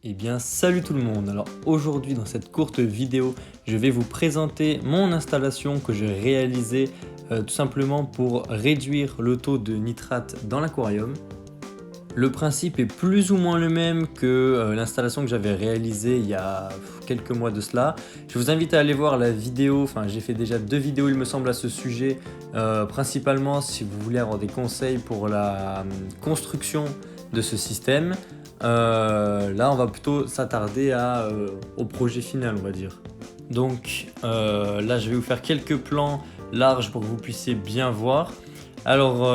Eh bien salut tout le monde. Alors aujourd'hui dans cette courte vidéo je vais vous présenter mon installation que j'ai réalisée tout simplement pour réduire le taux de nitrate dans l'aquarium. Le principe est plus ou moins le même que l'installation que j'avais réalisée il y a quelques mois de cela. Je vous invite à aller voir la vidéo, enfin j'ai fait déjà 2 vidéos il me semble à ce sujet, principalement si vous voulez avoir des conseils pour la construction de ce système. Là on va plutôt s'attarder au projet final on va dire. Donc là je vais vous faire quelques plans larges pour que vous puissiez bien voir. Alors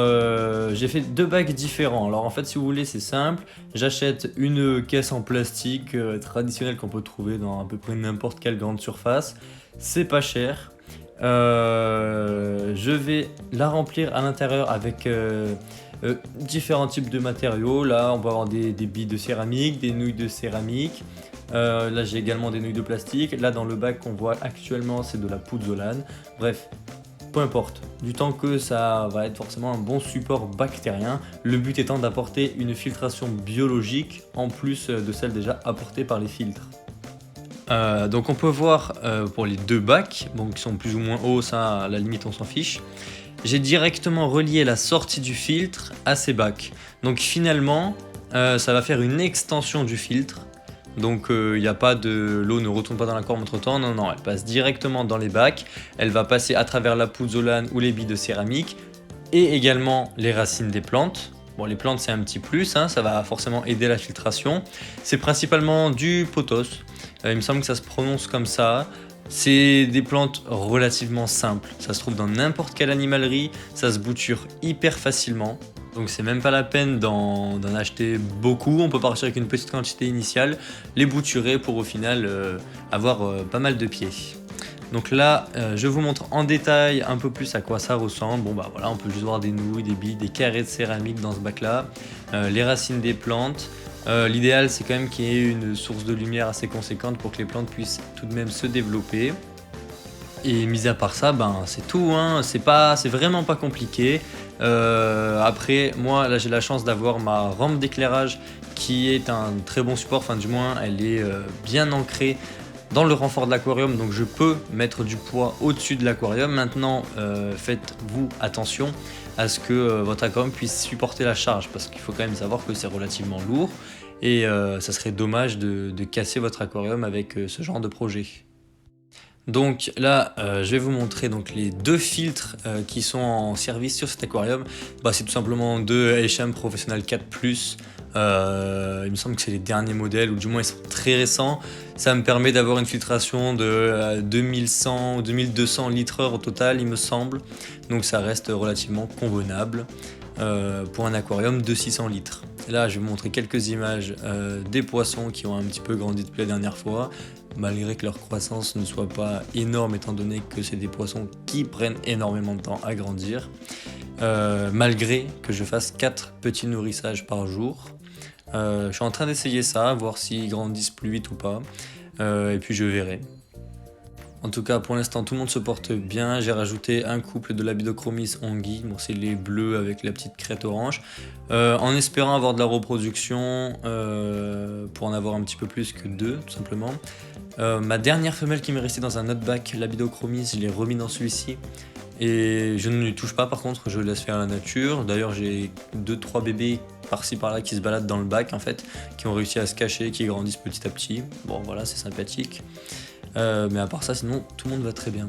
j'ai fait 2 bacs différents. Alors en fait si vous voulez c'est simple, j'achète une caisse en plastique traditionnelle qu'on peut trouver dans à peu près n'importe quelle grande surface. C'est pas cher. Je vais la remplir à l'intérieur avec différents types de matériaux. Là on peut avoir des billes de céramique, des nouilles de céramique. Là j'ai également des nouilles de plastique. Là dans le bac qu'on voit actuellement c'est de la pouzzolane. Bref, peu importe, du temps que ça va être forcément un bon support bactérien, le but étant d'apporter une filtration biologique en plus de celle déjà apportée par les filtres. Donc on peut voir pour les 2 bacs, donc qui sont plus ou moins hauts, ça à la limite on s'en fiche. J'ai directement relié la sortie du filtre à ces bacs. Donc finalement ça va faire une extension du filtre. Donc il n'y a pas de... l'eau ne retourne pas dans l'aquarium entre temps, non, elle passe directement dans les bacs, elle va passer à travers la pouzzolane ou les billes de céramique et également les racines des plantes. Bon, les plantes c'est un petit plus, hein, ça va forcément aider la filtration. C'est principalement du pothos, il me semble que ça se prononce comme ça. C'est des plantes relativement simples, ça se trouve dans n'importe quelle animalerie, ça se bouture hyper facilement. Donc c'est même pas la peine d'en acheter beaucoup, on peut partir avec une petite quantité initiale, les bouturer pour au final avoir pas mal de pieds. Donc là je vous montre en détail un peu plus à quoi ça ressemble. Bon bah voilà, on peut juste voir des nouilles, des billes, des carrés de céramique dans ce bac là, les racines des plantes. L'idéal c'est quand même qu'il y ait une source de lumière assez conséquente pour que les plantes puissent tout de même se développer. Et mis à part ça, ben c'est tout, hein. C'est vraiment pas compliqué. Après, moi là j'ai la chance d'avoir ma rampe d'éclairage qui est un très bon support, enfin du moins elle est bien ancrée dans le renfort de l'aquarium, donc je peux mettre du poids au-dessus de l'aquarium. Maintenant, faites-vous attention à ce que votre aquarium puisse supporter la charge, parce qu'il faut quand même savoir que c'est relativement lourd et ça serait dommage de casser votre aquarium avec ce genre de projet. Donc là je vais vous montrer donc les 2 filtres qui sont en service sur cet aquarium. C'est tout simplement 2 Heysham Professional 4 Plus. Il me semble que c'est les derniers modèles, ou du moins ils sont très récents. Ça me permet d'avoir une filtration de 2100 ou 2200 litres/heure au total il me semble. Donc ça reste relativement convenable pour un aquarium de 600 litres. Et là je vais vous montrer quelques images des poissons qui ont un petit peu grandi depuis la dernière fois, malgré que leur croissance ne soit pas énorme étant donné que c'est des poissons qui prennent énormément de temps à grandir, malgré que je fasse 4 petits nourrissages par jour. Je suis en train d'essayer ça, voir s'ils grandissent plus vite ou pas, et puis je verrai. En tout cas pour l'instant tout le monde se porte bien. J'ai rajouté un couple de Labidochromis ongui, bon, c'est les bleus avec la petite crête orange, en espérant avoir de la reproduction pour en avoir un petit peu plus que 2 tout simplement. Ma dernière femelle qui m'est restée dans un autre bac Labidochromis, je l'ai remis dans celui-ci et je ne lui touche pas, par contre je laisse faire la nature. D'ailleurs j'ai 2-3 bébés par-ci par-là qui se baladent dans le bac en fait, qui ont réussi à se cacher, qui grandissent petit à petit. Bon voilà, c'est sympathique. Mais à part ça sinon tout le monde va très bien.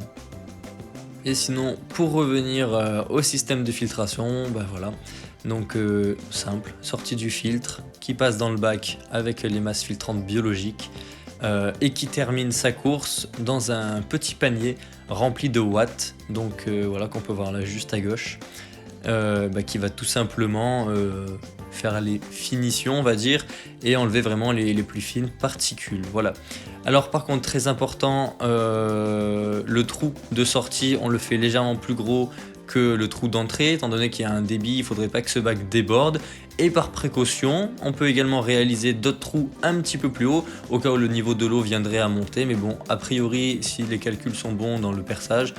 Et sinon pour revenir au système de filtration, voilà. Donc simple, sortie du filtre qui passe dans le bac avec les masses filtrantes biologiques et qui termine sa course dans un petit panier rempli de watts, donc voilà, qu'on peut voir là juste à gauche, qui va tout simplement faire les finitions on va dire et enlever vraiment les plus fines particules. Voilà. Alors par contre très important, le trou de sortie on le fait légèrement plus gros que le trou d'entrée, étant donné qu'il y a un débit, il ne faudrait pas que ce bac déborde. Et par précaution, on peut également réaliser d'autres trous un petit peu plus haut, au cas où le niveau de l'eau viendrait à monter. Mais bon, a priori, si les calculs sont bons dans le perçage,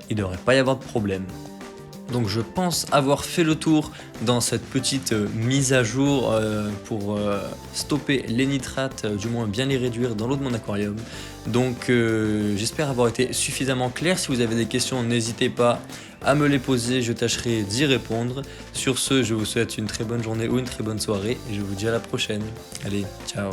il ne devrait pas y avoir de problème. Donc je pense avoir fait le tour dans cette petite mise à jour pour stopper les nitrates, du moins bien les réduire dans l'eau de mon aquarium. Donc j'espère avoir été suffisamment clair. Si vous avez des questions, n'hésitez pas à me les poser, je tâcherai d'y répondre. Sur ce, je vous souhaite une très bonne journée ou une très bonne soirée et je vous dis à la prochaine. Allez, ciao!